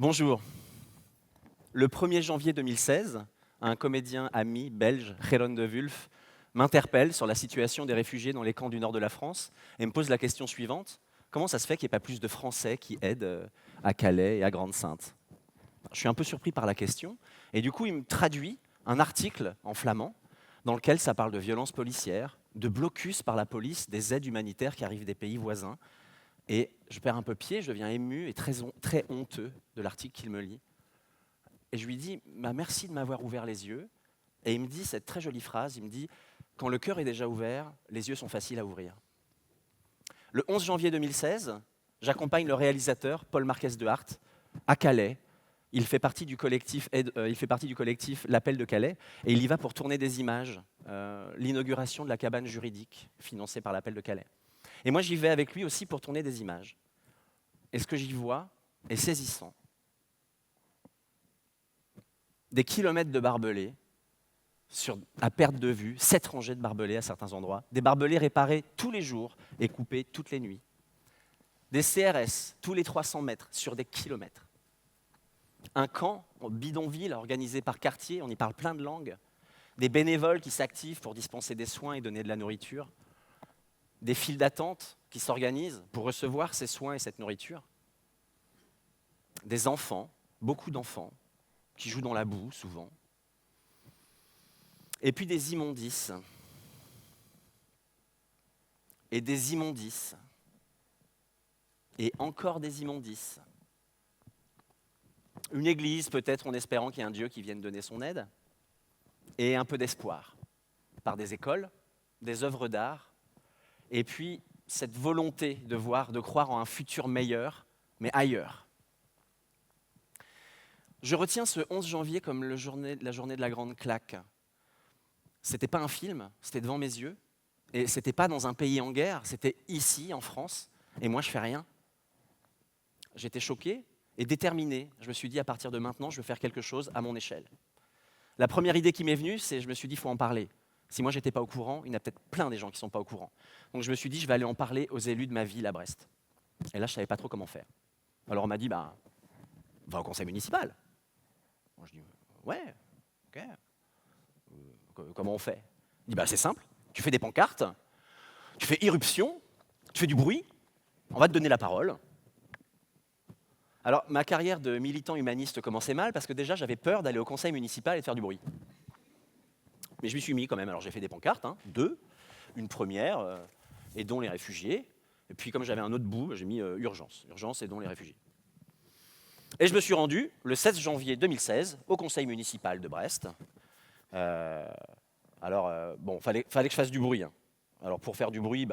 Bonjour. Le 1er janvier 2016, un comédien ami belge, Geron de Wulf, m'interpelle sur la situation des réfugiés dans les camps du nord de la France et me pose la question suivante. Comment ça se fait qu'il n'y ait pas plus de Français qui aident à Calais et à Grande-Synthe? Je suis un peu surpris par la question et du coup il me traduit un article en flamand dans lequel ça parle de violences policières, de blocus par la police des aides humanitaires qui arrivent des pays voisins. Et je perds un peu pied, je deviens ému et très honteux de l'article qu'il me lit. Et je lui dis merci de m'avoir ouvert les yeux. Et il me dit cette très jolie phrase, il me dit « Quand le cœur est déjà ouvert, les yeux sont faciles à ouvrir ». Le 11 janvier 2016, j'accompagne le réalisateur Paul Marquès de Hart à Calais. Il fait partie du collectif L'Appel de Calais et il y va pour tourner des images, l'inauguration de la cabane juridique financée par l'Appel de Calais. Et moi, j'y vais avec lui aussi pour tourner des images. Et ce que j'y vois est saisissant. Des kilomètres de barbelés, à perte de vue, 7 rangées de barbelés à certains endroits, des barbelés réparés tous les jours et coupés toutes les nuits. Des CRS tous les 300 mètres sur des kilomètres. Un camp en bidonville organisé par quartier, on y parle plein de langues. Des bénévoles qui s'activent pour dispenser des soins et donner de la nourriture. Des files d'attente qui s'organisent pour recevoir ces soins et cette nourriture. Des enfants, beaucoup d'enfants, qui jouent dans la boue souvent. Et puis des immondices. Et des immondices. Et encore des immondices. Une église peut-être en espérant qu'il y ait un Dieu qui vienne donner son aide. Et un peu d'espoir. Par des écoles, des œuvres d'art. Et puis, cette volonté de croire en un futur meilleur, mais ailleurs. Je retiens ce 11 janvier comme la journée de la grande claque. C'était pas un film, c'était devant mes yeux. Et c'était pas dans un pays en guerre, c'était ici, en France. Et moi, je fais rien. J'étais choqué et déterminé. Je me suis dit, à partir de maintenant, je veux faire quelque chose à mon échelle. La première idée qui m'est venue, c'est je me suis dit, il faut en parler. Si moi, je n'étais pas au courant, il y en a peut-être plein des gens qui ne sont pas au courant. Donc je me suis dit, je vais aller en parler aux élus de ma ville à Brest. Et là, je ne savais pas trop comment faire. Alors on m'a dit, va au conseil municipal. Moi, je dis, ouais, ok. Comment on fait? Il dit, c'est simple, tu fais des pancartes, tu fais irruption, tu fais du bruit, on va te donner la parole. Alors, ma carrière de militant humaniste commençait mal parce que déjà, j'avais peur d'aller au conseil municipal et de faire du bruit. Mais je m'y suis mis quand même. Alors j'ai fait des pancartes, 2, une première, aidons les réfugiés. Et puis comme j'avais un autre bout, j'ai mis urgence, aidons les réfugiés. Et je me suis rendu le 16 janvier 2016 au conseil municipal de Brest. Fallait que je fasse du bruit. Alors pour faire du bruit,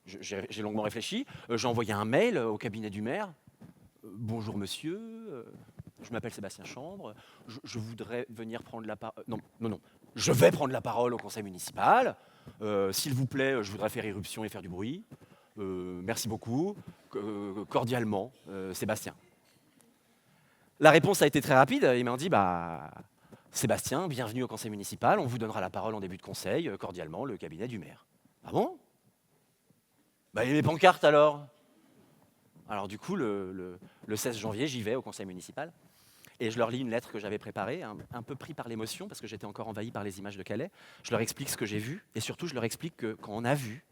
j'ai longuement réfléchi. J'ai envoyé un mail au cabinet du maire. Bonjour monsieur, je m'appelle Sébastien Chambre, je voudrais venir prendre la parole. Non. Je vais prendre la parole au conseil municipal. S'il vous plaît, je voudrais faire irruption et faire du bruit. Merci beaucoup. Cordialement, Sébastien. La réponse a été très rapide. Ils m'ont dit, Sébastien, bienvenue au conseil municipal. On vous donnera la parole en début de conseil. Cordialement, le cabinet du maire. Ah bon? Et mes pancartes alors? Alors du coup, le 16 janvier, j'y vais au conseil municipal. Et je leur lis une lettre que j'avais préparée, un peu pris par l'émotion, parce que j'étais encore envahi par les images de Calais. Je leur explique ce que j'ai vu, et surtout, je leur explique que quand on a vu,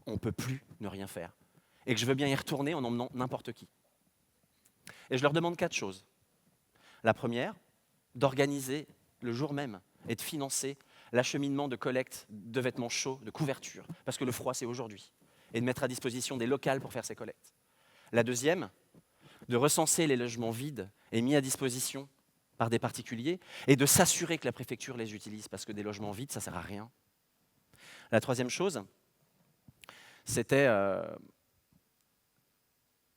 on ne peut plus ne rien faire. Et que je veux bien y retourner en emmenant n'importe qui. Et je leur demande 4 choses. La première, d'organiser le jour même et de financer l'acheminement de collecte de vêtements chauds, de couvertures, parce que le froid, c'est aujourd'hui, et de mettre à disposition des locales pour faire ces collectes. La deuxième, de recenser les logements vides et mis à disposition par des particuliers et de s'assurer que la préfecture les utilise parce que des logements vides, ça ne sert à rien. La troisième chose, c'était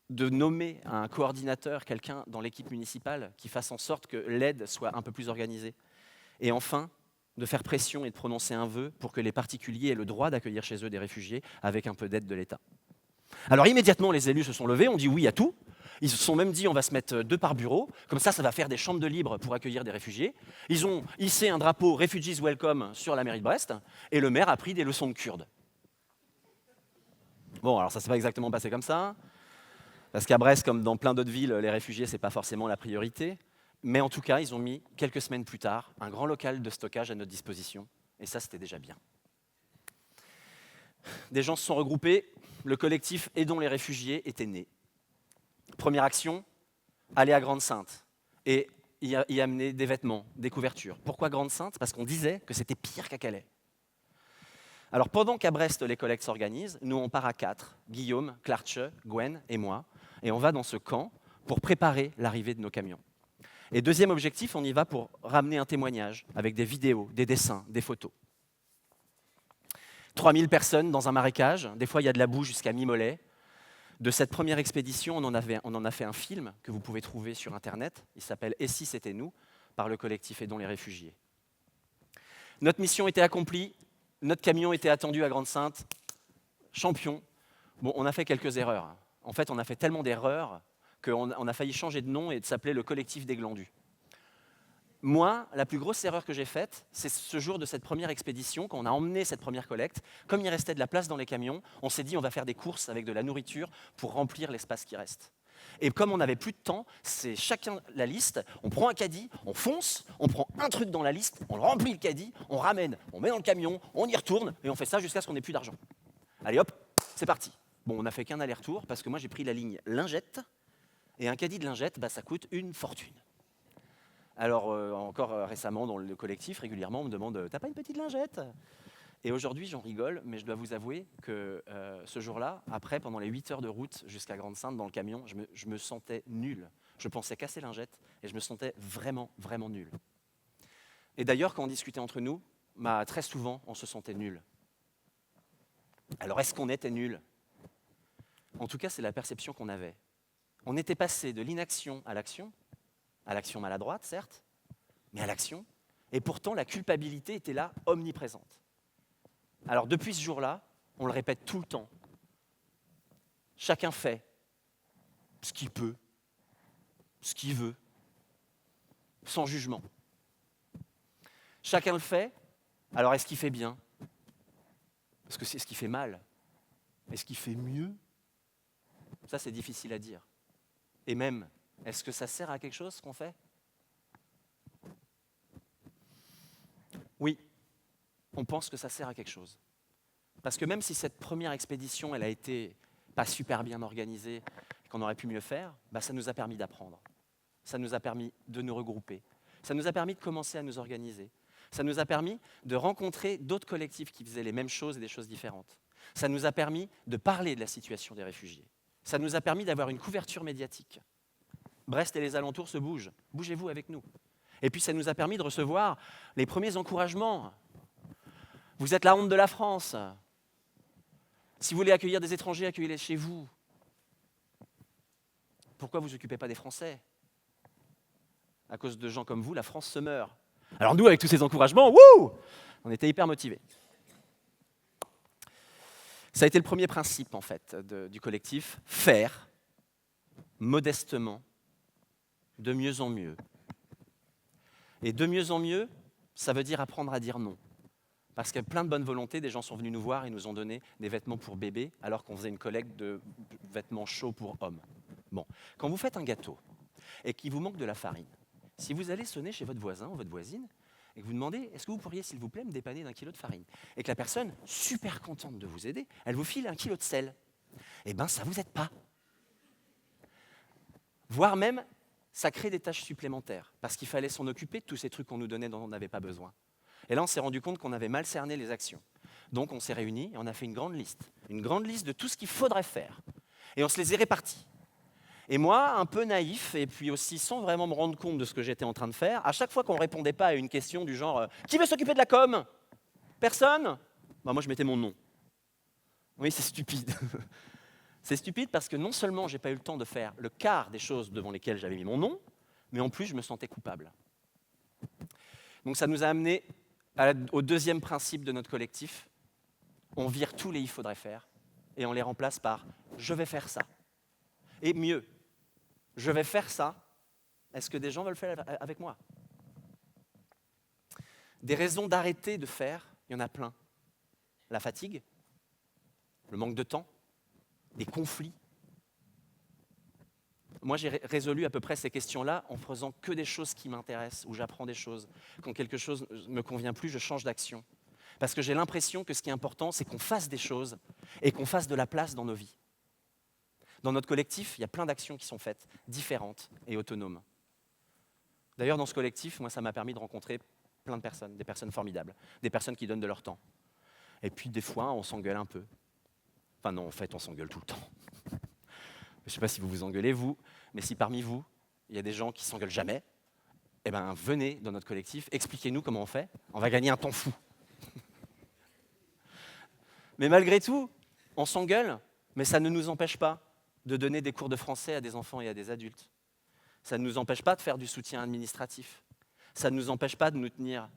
de nommer un coordinateur, quelqu'un dans l'équipe municipale qui fasse en sorte que l'aide soit un peu plus organisée. Et enfin, de faire pression et de prononcer un vœu pour que les particuliers aient le droit d'accueillir chez eux des réfugiés avec un peu d'aide de l'État. Alors immédiatement, les élus se sont levés, ont dit oui à tout. Ils se sont même dit on va se mettre 2 par bureau, comme ça va faire des chambres de libre pour accueillir des réfugiés. Ils ont hissé un drapeau Refugees Welcome sur la mairie de Brest, et le maire a pris des leçons de kurde. Bon, alors ça ne s'est pas exactement passé comme ça. Parce qu'à Brest, comme dans plein d'autres villes, les réfugiés, ce n'est pas forcément la priorité. Mais en tout cas, ils ont mis, quelques semaines plus tard, un grand local de stockage à notre disposition. Et ça, c'était déjà bien. Des gens se sont regroupés. Le collectif Aidons les réfugiés était né. Première action, aller à Grande-Synthe et y amener des vêtements, des couvertures. Pourquoi Grande-Synthe? Parce qu'on disait que c'était pire qu'à Calais. Alors pendant qu'à Brest, les collectes s'organisent, nous on part à 4, Guillaume, Clarche, Gwen et moi, et on va dans ce camp pour préparer l'arrivée de nos camions. Et deuxième objectif, on y va pour ramener un témoignage avec des vidéos, des dessins, des photos. 3000 personnes dans un marécage, des fois il y a de la boue jusqu'à mi-mollet. De cette première expédition, on en a fait un film que vous pouvez trouver sur Internet. Il s'appelle « Et si c'était nous ?» par le collectif Aidons les réfugiés. Notre mission était accomplie, notre camion était attendu à Grande-Synthe, champion. Bon, on a fait quelques erreurs. En fait, on a fait tellement d'erreurs qu'on a failli changer de nom et de s'appeler le collectif des glandus. Moi, la plus grosse erreur que j'ai faite, c'est ce jour de cette première expédition, quand on a emmené cette première collecte. Comme il restait de la place dans les camions, on s'est dit on va faire des courses avec de la nourriture pour remplir l'espace qui reste. Et comme on n'avait plus de temps, c'est chacun la liste, on prend un caddie, on fonce, on prend un truc dans la liste, on remplit le caddie, on ramène, on met dans le camion, on y retourne, et on fait ça jusqu'à ce qu'on n'ait plus d'argent. Allez hop, c'est parti. Bon, on n'a fait qu'un aller-retour, parce que moi j'ai pris la ligne lingette, et un caddie de lingette, ça coûte une fortune. Alors, encore récemment, dans le collectif, régulièrement, on me demande « T'as pas une petite lingette ?» Et aujourd'hui, j'en rigole, mais je dois vous avouer que ce jour-là, après, pendant les 8 heures de route jusqu'à Grande-Synthe, dans le camion, je me sentais nul. Je pensais casser lingette et je me sentais vraiment, vraiment nul. Et d'ailleurs, quand on discutait entre nous, très souvent, on se sentait nul. Alors, est-ce qu'on était nul? En tout cas, c'est la perception qu'on avait. On était passé de l'inaction à l'action maladroite, certes, mais à l'action. Et pourtant, la culpabilité était là, omniprésente. Alors, depuis ce jour-là, on le répète tout le temps. Chacun fait ce qu'il peut, ce qu'il veut, sans jugement. Chacun le fait. Alors, est-ce qu'il fait bien? Est-ce que c'est ce qui fait mal? Est-ce qu'il fait mieux? Ça, c'est difficile à dire. Et même, est-ce que ça sert à quelque chose, ce qu'on fait? Oui, on pense que ça sert à quelque chose. Parce que même si cette première expédition, elle a été pas super bien organisée, qu'on aurait pu mieux faire, ça nous a permis d'apprendre. Ça nous a permis de nous regrouper. Ça nous a permis de commencer à nous organiser. Ça nous a permis de rencontrer d'autres collectifs qui faisaient les mêmes choses et des choses différentes. Ça nous a permis de parler de la situation des réfugiés. Ça nous a permis d'avoir une couverture médiatique. Brest et les alentours se bougent. Bougez-vous avec nous. Et puis ça nous a permis de recevoir les premiers encouragements. Vous êtes la honte de la France. Si vous voulez accueillir des étrangers, accueillez-les chez vous. Pourquoi vous ne vous occupez pas des Français? À cause de gens comme vous, la France se meurt. Alors nous, avec tous ces encouragements, on était hyper motivés. Ça a été le premier principe, en fait, du collectif, faire modestement, de mieux en mieux. Et de mieux en mieux, ça veut dire apprendre à dire non. Parce qu'il y a plein de bonne volonté, des gens sont venus nous voir et nous ont donné des vêtements pour bébés, alors qu'on faisait une collecte de vêtements chauds pour hommes. Bon, quand vous faites un gâteau et qu'il vous manque de la farine, si vous allez sonner chez votre voisin ou votre voisine et que vous demandez « Est-ce que vous pourriez, s'il vous plaît, me dépanner d'1 kilo de farine ?» et que la personne, super contente de vous aider, elle vous file 1 kilo de sel, eh bien, ça ne vous aide pas. Voire même, ça crée des tâches supplémentaires, parce qu'il fallait s'en occuper de tous ces trucs qu'on nous donnait dont on n'avait pas besoin. Et là, on s'est rendu compte qu'on avait mal cerné les actions. Donc, on s'est réunis et on a fait une grande liste de tout ce qu'il faudrait faire. Et on se les est répartis. Et moi, un peu naïf, et puis aussi sans vraiment me rendre compte de ce que j'étais en train de faire, à chaque fois qu'on ne répondait pas à une question du genre « Qui veut s'occuper de la com ?» Personne? Moi, je mettais mon nom. Oui, c'est stupide. C'est stupide parce que non seulement je n'ai pas eu le temps de faire le quart des choses devant lesquelles j'avais mis mon nom, mais en plus, je me sentais coupable. Donc ça nous a amené au deuxième principe de notre collectif. On vire tous les « il faudrait faire » et on les remplace par « je vais faire ça ». Et mieux, je vais faire ça, est-ce que des gens veulent faire avec moi? Des raisons d'arrêter de faire, il y en a plein. La fatigue, le manque de temps, des conflits, Moi, j'ai résolu à peu près ces questions-là en faisant que des choses qui m'intéressent, où j'apprends des choses. Quand quelque chose ne me convient plus, je change d'action. Parce que j'ai l'impression que ce qui est important, c'est qu'on fasse des choses et qu'on fasse de la place dans nos vies. Dans notre collectif, il y a plein d'actions qui sont faites, différentes et autonomes. D'ailleurs, dans ce collectif, moi, ça m'a permis de rencontrer plein de personnes, des personnes formidables, des personnes qui donnent de leur temps. Et puis, des fois, on s'engueule un peu. Enfin non, en fait, on s'engueule tout le temps. Je ne sais pas si vous vous engueulez, vous, mais si parmi vous, il y a des gens qui ne s'engueulent jamais, eh ben, venez dans notre collectif, expliquez-nous comment on fait, on va gagner un temps fou. Mais malgré tout, on s'engueule, mais ça ne nous empêche pas de donner des cours de français à des enfants et à des adultes. Ça ne nous empêche pas de faire du soutien administratif. Ça ne nous empêche pas de nous tenir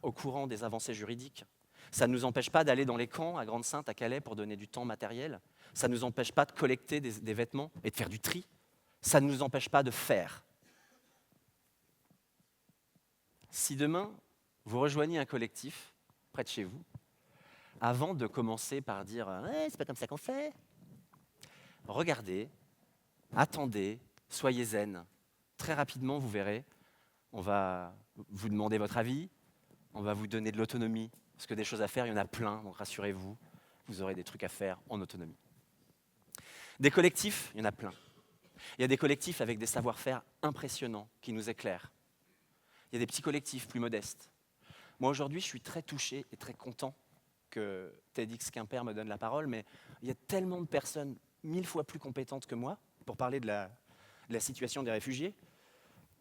au courant des avancées juridiques. Ça ne nous empêche pas d'aller dans les camps à Grande-Synthe, à Calais, pour donner du temps matériel. Ça ne nous empêche pas de collecter des vêtements et de faire du tri. Ça ne nous empêche pas de faire. Si demain, vous rejoignez un collectif près de chez vous, avant de commencer par dire « Ouais, c'est pas comme ça qu'on fait », regardez, attendez, soyez zen. Très rapidement, vous verrez, on va vous demander votre avis, on va vous donner de l'autonomie, parce que des choses à faire, il y en a plein, donc rassurez-vous, vous aurez des trucs à faire en autonomie. Des collectifs, il y en a plein. Il y a des collectifs avec des savoir-faire impressionnants qui nous éclairent. Il y a des petits collectifs plus modestes. Moi, aujourd'hui, je suis très touché et très content que TEDx Quimper me donne la parole, mais il y a tellement de personnes 1000 fois plus compétentes que moi pour parler de la situation des réfugiés.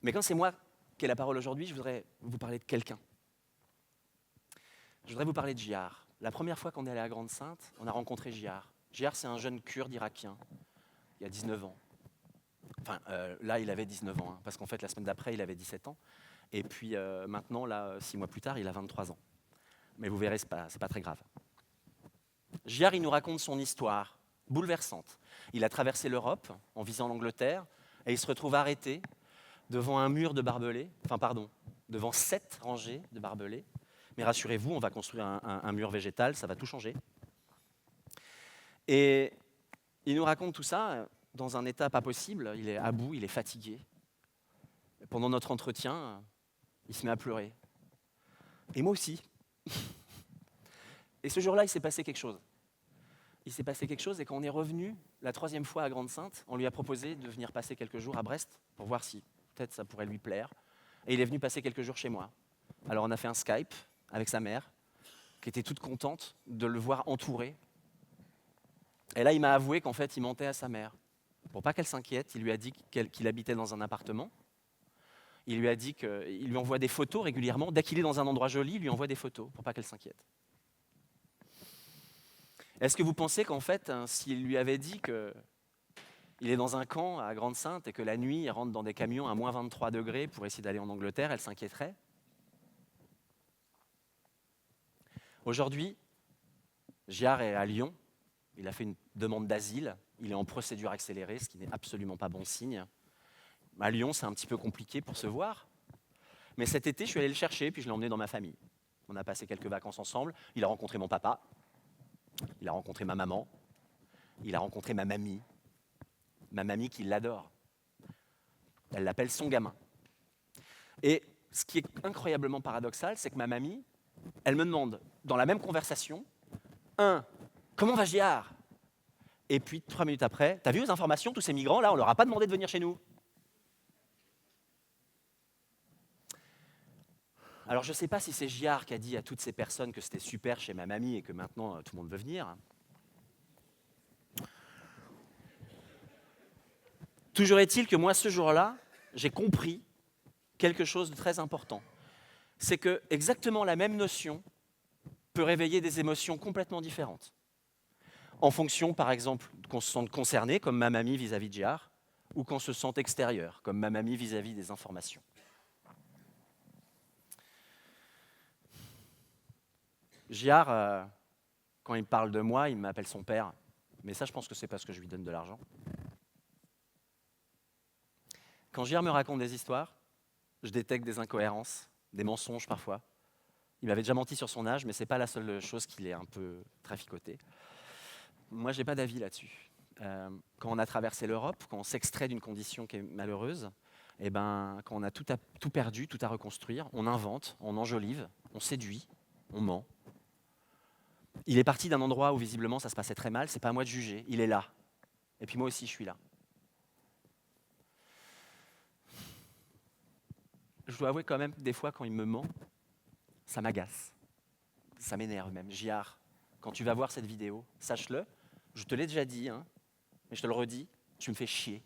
Mais quand c'est moi qui ai la parole aujourd'hui, je voudrais vous parler de quelqu'un. Je voudrais vous parler de Jihar. La première fois qu'on est allé à Grande-Synthe, on a rencontré Jihar. Jihar, c'est un jeune kurde irakien, il y a 19 ans. Enfin, là, il avait 19 ans, hein, parce qu'en fait, la semaine d'après, il avait 17 ans. Et puis maintenant, là, 6 mois plus tard, il a 23 ans. Mais vous verrez, c'est pas très grave. Jihar, il nous raconte son histoire, bouleversante. Il a traversé l'Europe en visant l'Angleterre, et il se retrouve arrêté devant un mur de barbelés, devant 7 rangées de barbelés. Mais rassurez-vous, on va construire un mur végétal, ça va tout changer. Et il nous raconte tout ça dans un état pas possible. Il est à bout, il est fatigué. Pendant notre entretien, il se met à pleurer. Et moi aussi. Et ce jour-là, il s'est passé quelque chose. Il s'est passé quelque chose, et quand on est revenu la 3e fois à Grande-Synthe, on lui a proposé de venir passer quelques jours à Brest pour voir si peut-être ça pourrait lui plaire. Et il est venu passer quelques jours chez moi. Alors on a fait un Skype avec sa mère, qui était toute contente de le voir entouré. Et là, il m'a avoué qu'en fait, il mentait à sa mère. Pour pas qu'elle s'inquiète, il lui a dit qu'il habitait dans un appartement. Il lui a dit qu'il lui envoie des photos régulièrement. Dès qu'il est dans un endroit joli, il lui envoie des photos pour pas qu'elle s'inquiète. Est-ce que vous pensez qu'en fait, s'il lui avait dit qu'il est dans un camp à Grande-Synthe et que la nuit, il rentre dans des camions à moins 23 degrés pour essayer d'aller en Angleterre, elle s'inquiéterait? Aujourd'hui, Jihar est à Lyon. Il a fait une demande d'asile. Il est en procédure accélérée, ce qui n'est absolument pas bon signe. À Lyon, c'est un petit peu compliqué pour se voir. Mais cet été, je suis allé le chercher, puis je l'ai emmené dans ma famille. On a passé quelques vacances ensemble. Il a rencontré mon papa. Il a rencontré ma maman. Il a rencontré ma mamie. Ma mamie qui l'adore. Elle l'appelle son gamin. Et ce qui est incroyablement paradoxal, c'est que ma mamie, elle me demande, dans la même conversation, comment va Jihar? Et puis, 3 minutes après, t'as vu les informations, tous ces migrants, là, on leur a pas demandé de venir chez nous. Alors, je ne sais pas si c'est Jihar qui a dit à toutes ces personnes que c'était super chez ma mamie et que maintenant, tout le monde veut venir. Toujours est-il que moi, ce jour-là, j'ai compris quelque chose de très important. C'est que exactement la même notion peut réveiller des émotions complètement différentes. En fonction, par exemple, qu'on se sente concerné, comme ma mamie vis-à-vis de Jihar, ou qu'on se sente extérieur, comme ma mamie vis-à-vis des informations. Jihar, quand il me parle de moi, il m'appelle son père. Mais ça, je pense que c'est parce que je lui donne de l'argent. Quand Jihar me raconte des histoires, je détecte des incohérences, des mensonges parfois. Il m'avait déjà menti sur son âge, mais ce n'est pas la seule chose qu'il est un peu traficoté. Moi, je n'ai pas d'avis là-dessus. Quand on a traversé l'Europe, quand on s'extrait d'une condition qui est malheureuse, et ben, quand on a tout perdu, tout à reconstruire, on invente, on enjolive, on séduit, on ment. Il est parti d'un endroit où visiblement ça se passait très mal, c'est pas à moi de juger, il est là. Et puis moi aussi je suis là. Je dois avouer quand même, des fois quand il me ment, ça m'agace, ça m'énerve même. Giard, quand tu vas voir cette vidéo, sache-le, je te l'ai déjà dit, hein, mais je te le redis, tu me fais chier.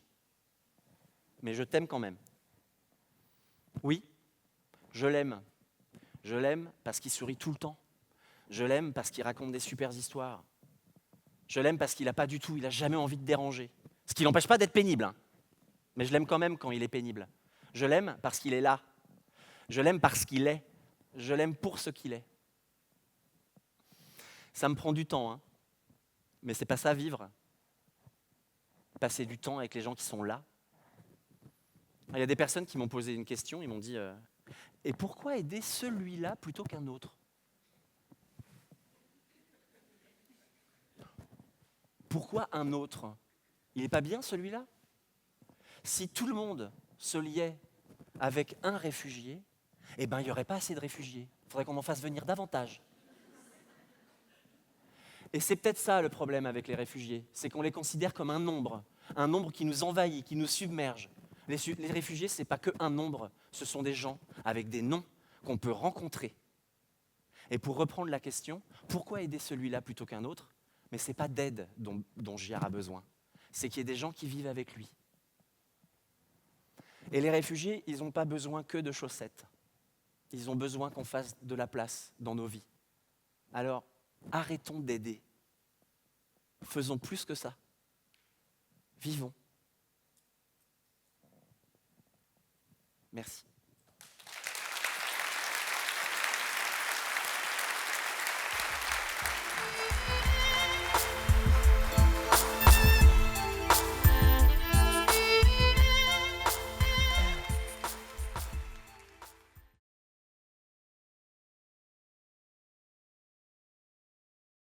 Mais je t'aime quand même. Oui, je l'aime. Je l'aime parce qu'il sourit tout le temps. Je l'aime parce qu'il raconte des super histoires. Je l'aime parce qu'il n'a pas du tout, il n'a jamais envie de déranger. Ce qui n'empêche pas d'être pénible, hein. Mais je l'aime quand même quand il est pénible. Je l'aime parce qu'il est là. Je l'aime parce qu'il est. Je l'aime pour ce qu'il est. Ça me prend du temps, hein. Mais c'est pas ça vivre. Passer du temps avec les gens qui sont là. Il y a des personnes qui m'ont posé une question, ils m'ont dit et pourquoi aider celui-là plutôt qu'un autre? Pourquoi un autre? Il n'est pas bien celui-là? Si tout le monde se liait avec un réfugié, eh ben, il n'y aurait pas assez de réfugiés. Il faudrait qu'on en fasse venir davantage. Et c'est peut-être ça le problème avec les réfugiés, c'est qu'on les considère comme un nombre qui nous envahit, qui nous submerge. Les réfugiés, ce n'est pas qu'un nombre, ce sont des gens avec des noms qu'on peut rencontrer. Et pour reprendre la question, pourquoi aider celui-là plutôt qu'un autre? Mais ce n'est pas d'aide dont Giard a besoin, c'est qu'il y ait des gens qui vivent avec lui. Et les réfugiés, ils n'ont pas besoin que de chaussettes. Ils ont besoin qu'on fasse de la place dans nos vies. Alors, arrêtons d'aider. Faisons plus que ça. Vivons. Merci.